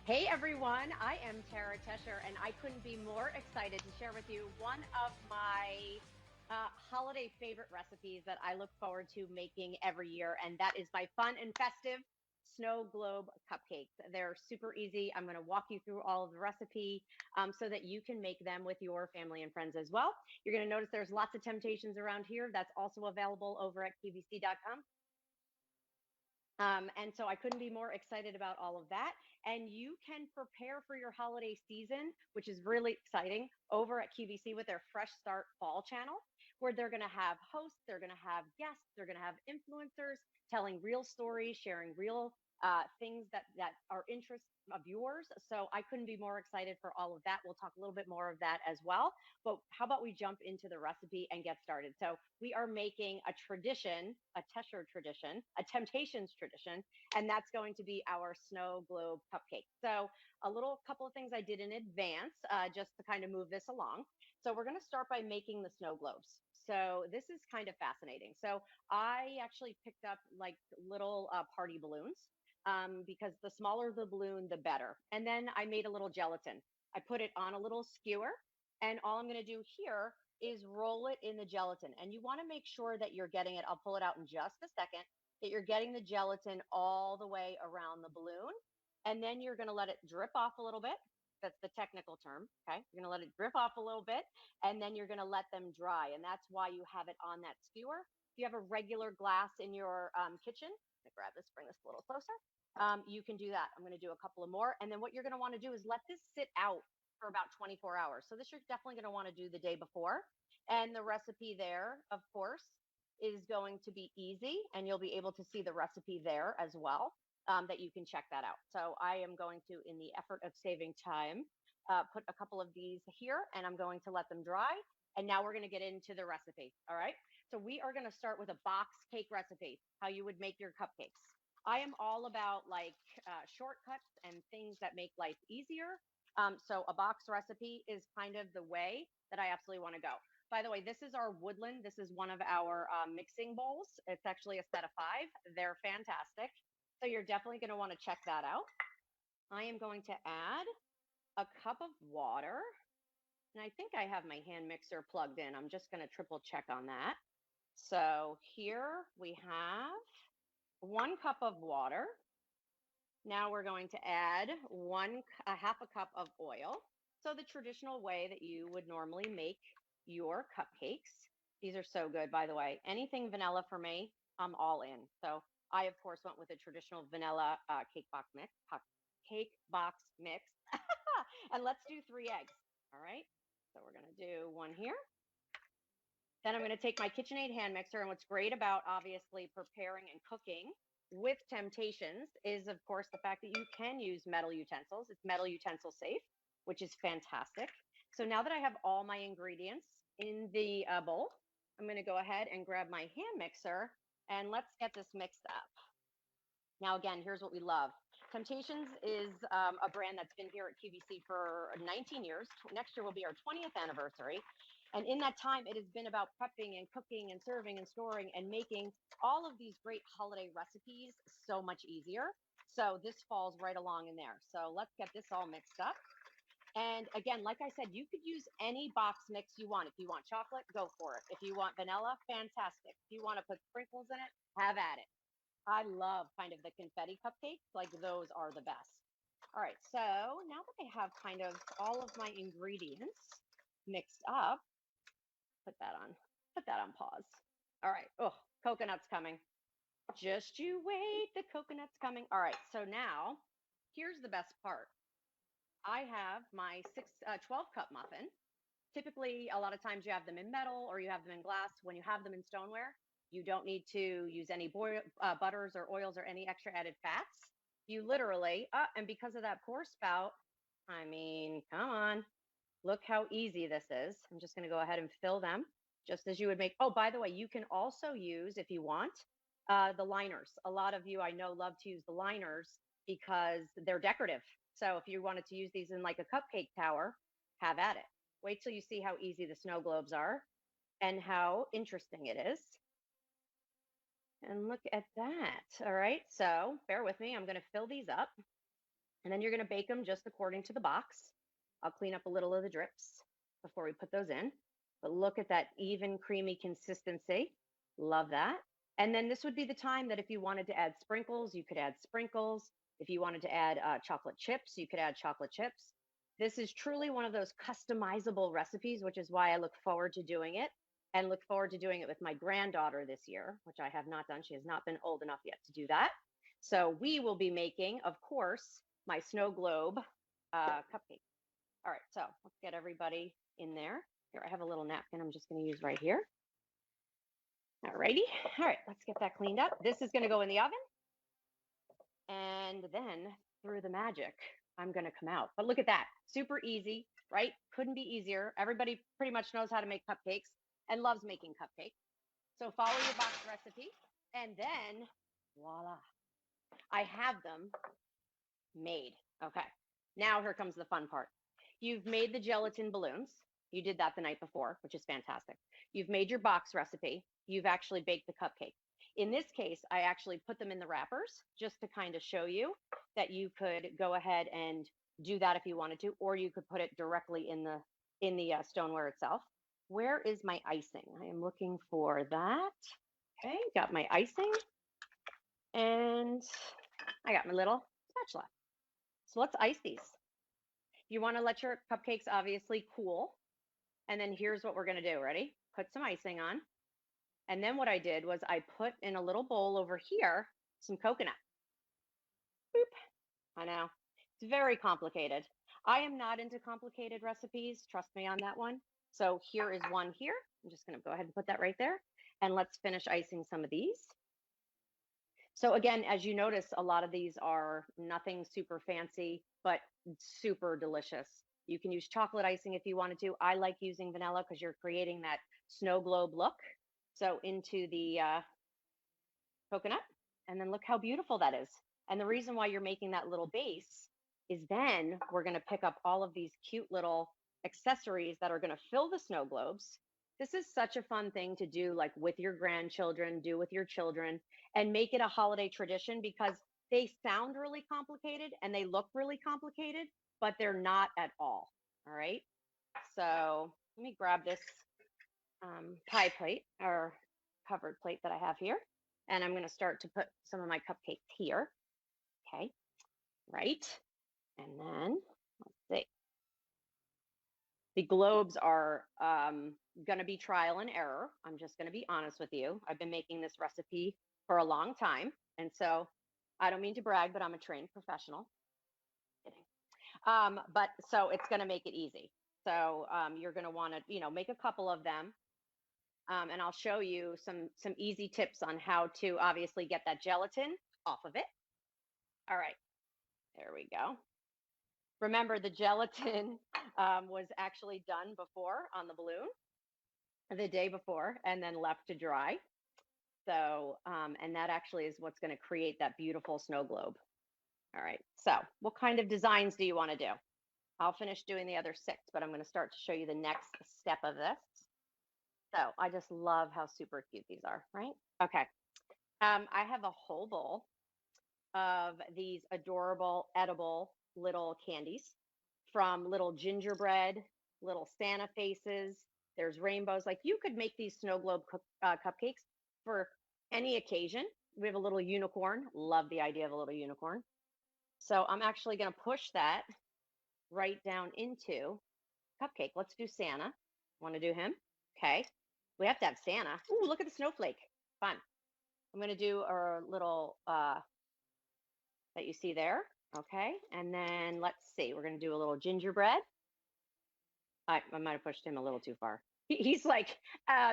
Hey everyone, I am Tara Tesher, and I couldn't be more excited to share with you one of my holiday favorite recipes that I look forward to making every year, and that is my fun and festive snow globe cupcakes. They're super easy. I'm going to walk you through all of the recipe so that you can make them with your family and friends as well. You're going to notice there's lots of Temp-tations around here. That's also available over at QVC.com. And so I couldn't be more excited about all of that. And you can prepare for your holiday season, which is really exciting, over at QVC with their Fresh Start Fall channel, where they're going to have hosts, they're going to have guests, they're going to have influencers telling real stories, sharing real things that are interests of yours. So I couldn't be more excited for all of that. We'll talk a little bit more of that as well. But how about we jump into the recipe and get started? So we are making a tradition, a Tesher tradition, a Temp-tations tradition, and that's going to be our snow globe cupcake. So a little couple of things I did in advance just to kind of move this along. So we're going to start by making the snow globes. So this is kind of fascinating. So I actually picked up like little party balloons because the smaller the balloon, the better. And then I made a little gelatin. I put it on a little skewer, and all I'm going to do here is roll it in the gelatin. And you want to make sure that you're getting it. I'll pull it out in just a second, that you're getting the gelatin all the way around the balloon. And then you're going to let it drip off a little bit. That's the technical term. Okay. You're going to let it drip off a little bit, and then you're going to let them dry. And that's why you have it on that skewer. If you have a regular glass in your kitchen, I'm going to grab this, bring this a little closer. You can do that. I'm going to do a couple of more. And then what you're going to want to do is let this sit out for about 24 hours. So this you're definitely going to want to do the day before. And the recipe there, of course, is going to be easy, and you'll be able to see the recipe there as well, that you can check that out. So I am going to, in the effort of saving time, put a couple of these here, and I'm going to let them dry. And now we're going to get into the recipe. All right. So we are going to start with a box cake recipe, how you would make your cupcakes. I am all about like shortcuts and things that make life easier. So a box recipe is kind of the way that I absolutely want to go. By the way, this is our woodland. This is one of our mixing bowls. It's actually a set of 5. They're fantastic. So you're definitely going to want to check that out. I am going to add a cup of water. And I think I have my hand mixer plugged in. I'm just going to triple check on that. So here we have 1 cup of water. Now we're going to add a half a cup of oil. So the traditional way that you would normally make your cupcakes. These are so good, by the way. Anything vanilla for me, I'm all in. So I, of course, went with a traditional vanilla cake box mix. And let's do 3 eggs. All right. So we're going to do 1 here. Then I'm going to take my KitchenAid hand mixer. And what's great about obviously preparing and cooking with Temp-tations is, of course, the fact that you can use metal utensils. It's metal utensil safe, which is fantastic. So now that I have all my ingredients in the bowl, I'm going to go ahead and grab my hand mixer, and let's get this mixed up. Now, again, here's what we love. Temp-tations is a brand that's been here at QVC for 19 years. Next year will be our 20th anniversary. And in that time, it has been about prepping and cooking and serving and storing and making all of these great holiday recipes so much easier. So this falls right along in there. So let's get this all mixed up. And again, like I said, you could use any box mix you want. If you want chocolate, go for it. If you want vanilla, fantastic. If you want to put sprinkles in it, have at it. I love kind of the confetti cupcakes. Like those are the best. All right, so now that I have kind of all of my ingredients mixed up, put that on pause. All right. Oh, coconut's coming. Just you wait, the coconut's coming. All right, so now here's the best part. I have my 12 cup muffin. Typically, a lot of times you have them in metal or you have them in glass. When you have them in stoneware, you don't need to use any butters or oils or any extra added fats. You literally, and because of that pour spout, I mean, come on, look how easy this is. I'm just going to go ahead and fill them just as you would make. Oh, by the way, you can also use, if you want, the liners. A lot of you I know love to use the liners because they're decorative. So if you wanted to use these in like a cupcake tower, have at it. Wait till you see how easy the snow globes are and how interesting it is. And look at that. All right, so bear with me. I'm going to fill these up. And then you're going to bake them just according to the box. I'll clean up a little of the drips before we put those in. But look at that even creamy consistency. Love that. And then this would be the time that if you wanted to add sprinkles, you could add sprinkles. If you wanted to add chocolate chips, you could add chocolate chips. This is truly one of those customizable recipes, which is why I look forward to doing it and look forward to doing it with my granddaughter this year, which I have not done. She has not been old enough yet to do that. So we will be making, of course, my snow globe cupcake. All right, so let's get everybody in there. Here, I have a little napkin I'm just going to use right here. All righty. All right, let's get that cleaned up. This is going to go in the oven. And then through the magic, I'm going to come out. But look at that. Super easy, right? Couldn't be easier. Everybody pretty much knows how to make cupcakes and loves making cupcakes. So follow your box recipe. And then, voila, I have them made. Okay. Now here comes the fun part. You've made the gelatin balloons. You did that the night before, which is fantastic. You've made your box recipe. You've actually baked the cupcake. In this case, I actually put them in the wrappers just to kind of show you that you could go ahead and do that if you wanted to, or you could put it directly in the stoneware itself. Where is my icing? I am looking for that. Okay, got my icing, and I got my little spatula. So let's ice these. You want to let your cupcakes obviously cool. And then here's what we're going to do. Ready? Put some icing on. And then what I did was I put in a little bowl over here some coconut. Boop. I know. It's very complicated. I am not into complicated recipes. Trust me on that one. So here is one here. I'm just going to go ahead and put that right there. And let's finish icing some of these. So again, as you notice, a lot of these are nothing super fancy, but super delicious. You can use chocolate icing if you wanted to. I like using vanilla because you're creating that snow globe look. So into the coconut, and then look how beautiful that is. And the reason why you're making that little base is then we're going to pick up all of these cute little accessories that are going to fill the snow globes. This is such a fun thing to do, like with your grandchildren, do with your children, and make it a holiday tradition because they sound really complicated and they look really complicated, but they're not at all. All right. So let me grab this pie plate or covered plate that I have here. And I'm going to start to put some of my cupcakes here. Okay. Right. And then let's see. The globes are going to be trial and error. I'm just going to be honest with you. I've been making this recipe for a long time. And so I don't mean to brag, but I'm a trained professional. Kidding. But so it's going to make it easy. So you're going to want to, make a couple of them. And I'll show you some easy tips on how to obviously get that gelatin off of it. All right, there we go. Remember, the gelatin was actually done before on the balloon, the day before, and then left to dry. So, and that actually is what's going to create that beautiful snow globe. All right, so what kind of designs do you want to do? I'll finish doing the other 6, but I'm going to start to show you the next step of this. So I just love how super cute these are, right? Okay. I have a whole bowl of these adorable, edible little candies from little gingerbread, little Santa faces. There's rainbows. Like you could make these snow globe cupcakes for any occasion. We have a little unicorn. Love the idea of a little unicorn. So I'm actually going to push that right down into cupcake. Let's do Santa. Want to do him? Okay. We have to have Santa. Ooh, look at the snowflake. Fun. I'm going to do a little that you see there. Okay. And then let's see. We're going to do a little gingerbread. I might have pushed him a little too far. He's like,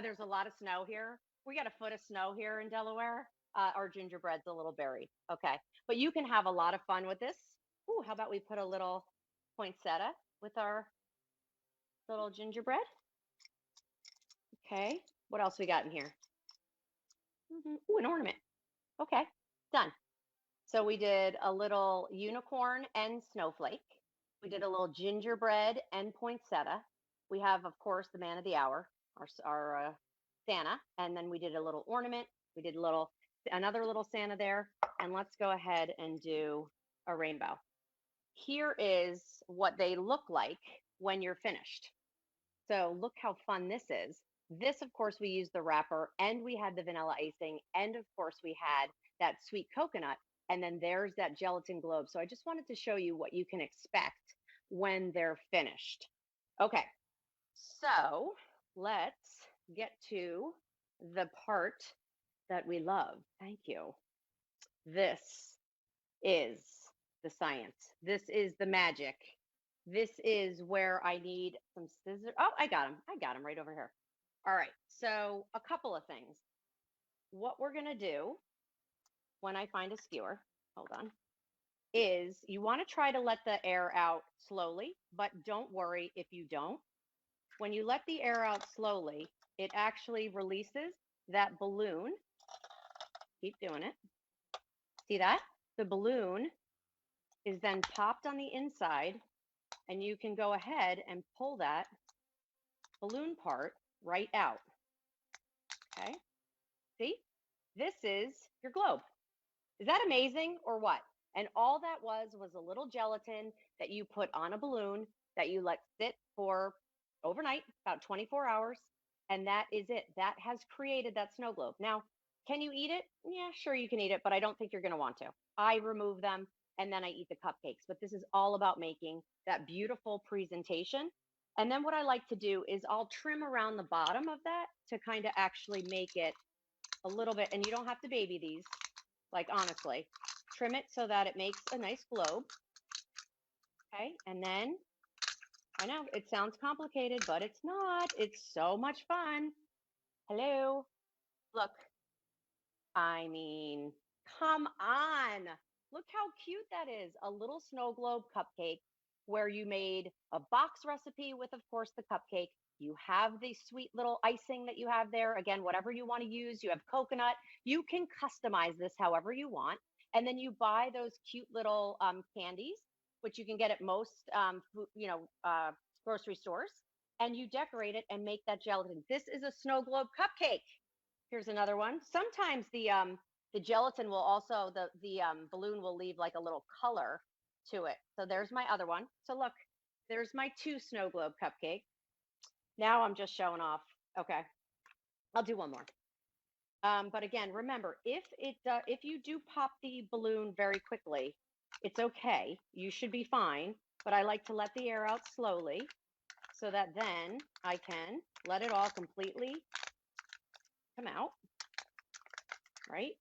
there's a lot of snow here. We got a foot of snow here in Delaware. Our gingerbread's a little buried. Okay. But you can have a lot of fun with this. Ooh, how about we put a little poinsettia with our little gingerbread? Okay. What else we got in here? Ooh, an ornament. Okay. Done. So we did a little unicorn and snowflake. We did a little gingerbread and poinsettia. We have, of course, the man of the hour, our Santa. And then we did a little ornament. We did another little Santa there. And let's go ahead and do a rainbow. here is what they look like when you're finished. So look how fun this is. This, of course, we used the wrapper and we had the vanilla icing. And of course, we had that sweet coconut. And then there's that gelatin globe. So I just wanted to show you what you can expect when they're finished. Okay, so let's get to the part that we love. Thank you. This is the science. This is the magic. This is where I need some scissors. Oh, I got them. I got them right over here. All right. So a couple of things. What we're going to do when I find a skewer, hold on, is you want to try to let the air out slowly, but don't worry if you don't. When you let the air out slowly, it actually releases that balloon. Keep doing it. See that? The balloon is then popped on the inside, and you can go ahead and pull that balloon part right out. Okay, see, this is your globe. Is that amazing or what? And all that was a little gelatin that you put on a balloon that you let sit for overnight, about 24 hours, and that is it. That has created that snow globe. Now, can you eat it? Yeah, sure you can eat it, but I don't think you're going to want to. I remove them and then I eat the cupcakes, but this is all about making that beautiful presentation. And then what I like to do is I'll trim around the bottom of that to kind of actually make it a little bit, and you don't have to baby these, like honestly, trim it so that it makes a nice globe. Okay, and then I know it sounds complicated, but it's not. It's so much fun. Hello, look, I mean, come on. Look how cute that is. A little snow globe cupcake where you made a box recipe with, of course, the cupcake. You have the sweet little icing that you have there. Again, whatever you want to use. You have coconut. You can customize this however you want. And then you buy those cute little candies, which you can get at most, grocery stores. And you decorate it and make that gelatin. This is a snow globe cupcake. Here's another one. Sometimes the gelatin will also the balloon will leave like a little color to it. So there's my other one. So look, there's my 2 snow globe cupcake. Now I'm just showing off. Okay, I'll do one more. But again, remember, if you do pop the balloon very quickly, it's okay. You should be fine. But I like to let the air out slowly so that then I can let it all completely come out, right?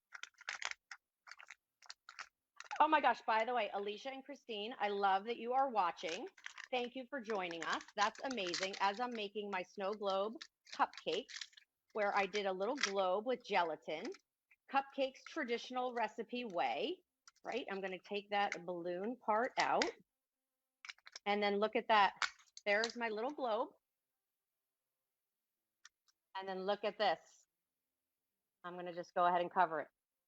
Oh my gosh, by the way, Alicia and Christine, I love that you are watching. Thank you for joining us. That's amazing. As I'm making my snow globe cupcakes, where I did a little globe with gelatin, cupcakes traditional recipe way, right? I'm going to take that balloon part out. And then look at that. There's my little globe. And then look at this. I'm going to just go ahead and cover it.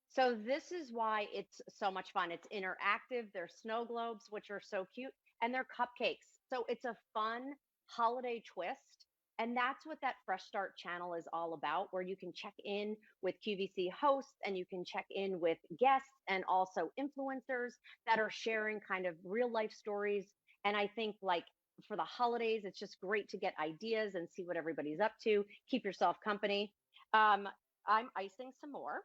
So this is why it's so much fun. It's interactive. They're snow globes, which are so cute, and they're cupcakes. So it's a fun holiday twist. And that's what that Fresh Start channel is all about, where you can check in with QVC hosts and you can check in with guests and also influencers that are sharing kind of real life stories. And I think like for the holidays, it's just great to get ideas and see what everybody's up to. Keep yourself company. I'm icing some more.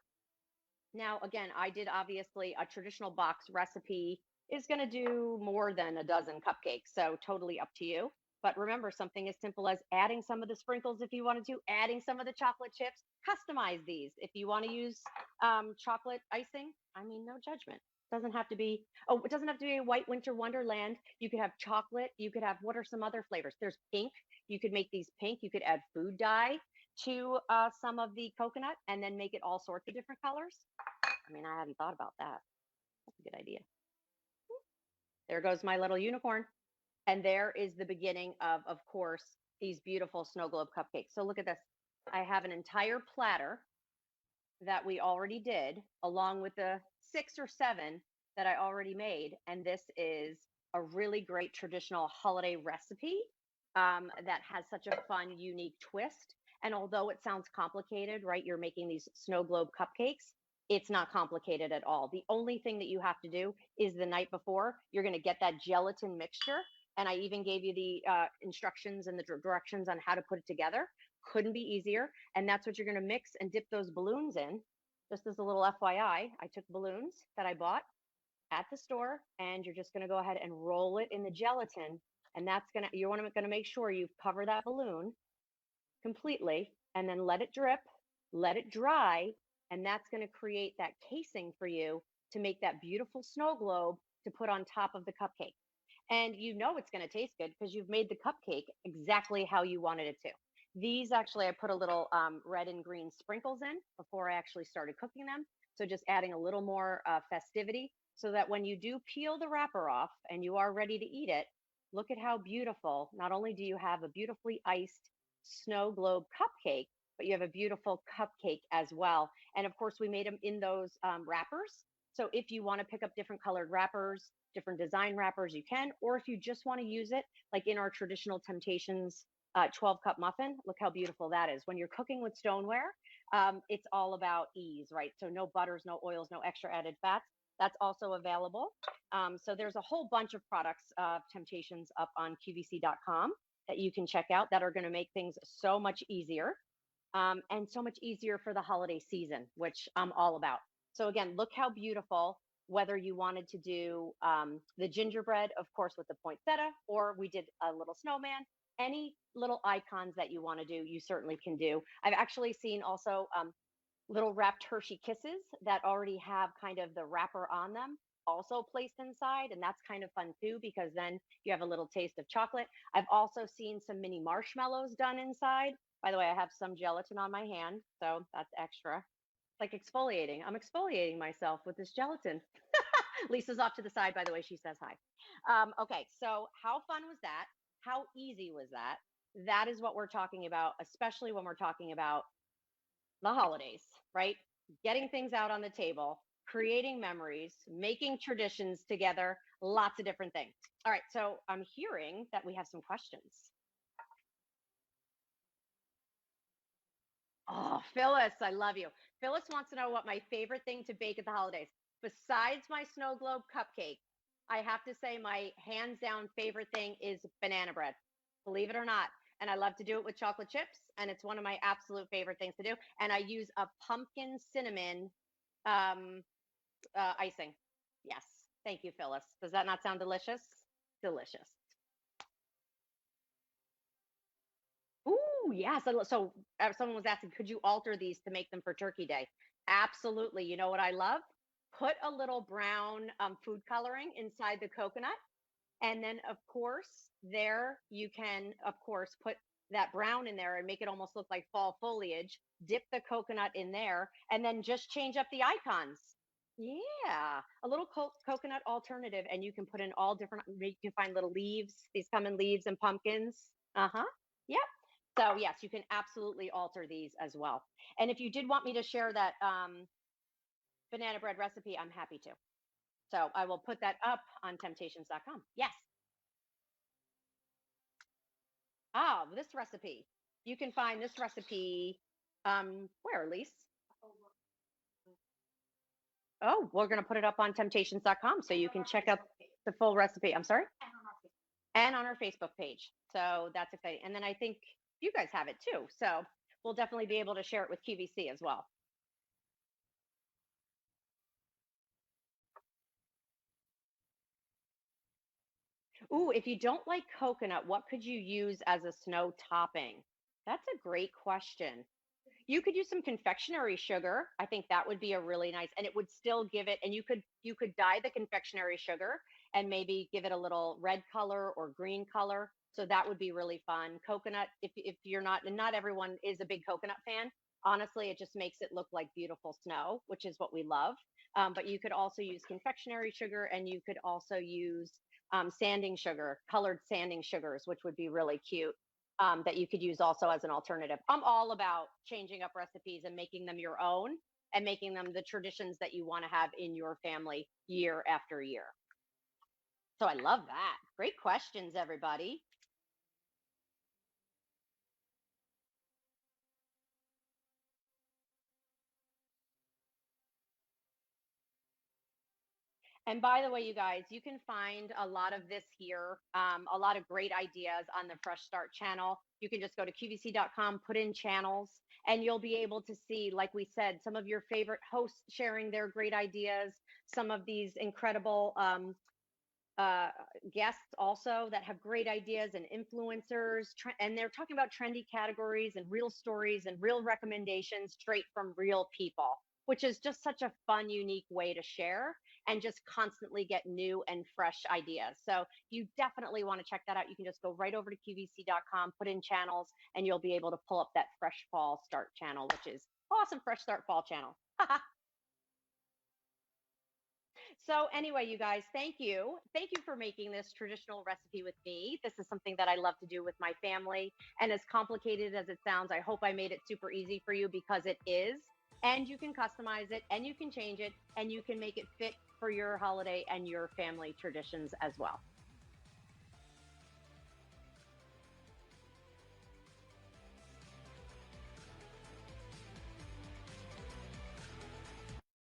Now, again, I did obviously a traditional box recipe is going to do more than a dozen cupcakes, so totally up to you. But remember, something as simple as adding some of the sprinkles if you wanted to, adding some of the chocolate chips, customize these. If you want to use chocolate icing, I mean, no judgment. Doesn't have to be, oh, it doesn't have to be a white winter wonderland. You could have chocolate. You could have, what are some other flavors? There's pink. You could make these pink. You could add food dye to some of the coconut and then make it all sorts of different colors. I mean, I hadn't thought about that. That's a good idea. There goes my little unicorn. And there is the beginning of course, these beautiful snow globe cupcakes. So look at this. I have an entire platter that we already did, along with the 6 or 7 that I already made. And this is a really great traditional holiday recipe that has such a fun, unique twist. And although it sounds complicated, right, you're making these snow globe cupcakes, It's not complicated at all. The only thing that you have to do is the night before, you're going to get that gelatin mixture. And I even gave you the instructions and the directions on how to put it together. Couldn't be easier. And that's what you're going to mix and dip those balloons in. Just as a little FYI, I took balloons that I bought at the store, and you're just going to go ahead and roll it in the gelatin. And that's going to, you're going to make sure you cover that balloon completely and then let it drip, let it dry, and that's going to create that casing for you to make that beautiful snow globe to put on top of the cupcake. And you know it's going to taste good because you've made the cupcake exactly how you wanted it to. These actually, I put a little red and green sprinkles in before I actually started cooking them. So just adding a little more festivity so that when you do peel the wrapper off and you are ready to eat it, look at how beautiful. Not only do you have a beautifully iced snow globe cupcake, but you have a beautiful cupcake as well. And of course, we made them in those wrappers. So if you want to pick up different colored wrappers, different design wrappers, you can. Or if you just want to use it, like in our traditional Temp-tations 12-cup muffin, look how beautiful that is. When you're cooking with stoneware, it's all about ease, right? So no butters, no oils, no extra added fats. That's also available. So there's a whole bunch of products, Temp-tations up on QVC.com that you can check out that are going to make things so much easier and so much easier for the holiday season, which I'm all about. So again, look how beautiful, whether you wanted to do the gingerbread, of course, with the poinsettia, or we did a little snowman, any little icons that you want to do, you certainly can do. I've actually seen also little wrapped Hershey Kisses that already have kind of the wrapper on them also placed inside. And that's kind of fun too, because then you have a little taste of chocolate. I've also seen some mini marshmallows done inside. By the way, I have some gelatin on my hand, so that's extra. Like exfoliating. I'm exfoliating myself with this gelatin. Lisa's off to the side, by the way. She says hi. Okay, so how fun was that? How easy was that? That is what we're talking about, especially when we're talking about the holidays, right? Getting things out on the table, creating memories, making traditions together, lots of different things. All right, so I'm hearing that we have some questions. Oh, Phyllis, I love you. Phyllis wants to know what my favorite thing to bake at the holidays. Besides my snow globe cupcake, I have to say my hands down favorite thing is banana bread. Believe it or not. And I love to do it with chocolate chips, and it's one of my absolute favorite things to do. And I use a pumpkin cinnamon um, icing. Yes. Thank you, Phyllis. Does that not sound delicious? Delicious. Ooh, yes. So someone was asking, could you alter these to make them for Turkey Day? Absolutely. You know what I love? Put a little brown food coloring inside the coconut. And then, of course, there you can, of course, put that brown in there and make it almost look like fall foliage. Dip the coconut in there and then just change up the icons. Yeah, a little coconut alternative. And you can put in all different, you can find little leaves. These come in leaves and pumpkins. Uh huh. Yep. So, yes, you can absolutely alter these as well. And if you did want me to share that banana bread recipe, I'm happy to. So I will put that up on temptations.com. Yes. Ah, this recipe. You can find this recipe where, Elise? Oh, we're going to put it up on temptations.com so you can check out the full recipe. I'm sorry? And on our Facebook page. So that's exciting. And then I think you guys have it too. So we'll definitely be able to share it with QVC as well. Ooh, if you don't like coconut, what could you use as a snow topping? That's a great question. You could use some confectionery sugar. I think that would be a really nice, and it would still give it, and you could dye the confectionery sugar and maybe give it a little red color or green color. So that would be really fun. Coconut, if you're not, and not everyone is a big coconut fan. Honestly, it just makes it look like beautiful snow, which is what we love. But you could also use confectionery sugar, and you could also use sanding sugar, colored sanding sugars, which would be really cute that you could use also as an alternative. I'm all about changing up recipes and making them your own and making them the traditions that you want to have in your family year after year. So I love that. Great questions, everybody. And by the way, you guys, you can find a lot of this here, a lot of great ideas on the Fresh Start channel. You can just go to QVC.com, put in channels, and you'll be able to see, like we said, some of your favorite hosts sharing their great ideas, some of these incredible uh, guests also that have great ideas and influencers, and they're talking about trendy categories and real stories and real recommendations straight from real people, which is just such a fun, unique way to share and just constantly get new and fresh ideas. So you definitely want to check that out. You can just go right over to QVC.com, put in channels, and you'll be able to pull up that Fresh Fall Start channel, which is awesome. Fresh Start Fall channel. So anyway, you guys, thank you. Thank you for making this traditional recipe with me. This is something that I love to do with my family. And as complicated as it sounds, I hope I made it super easy for you because it is. And you can customize it and you can change it and you can make it fit for your holiday and your family traditions as well.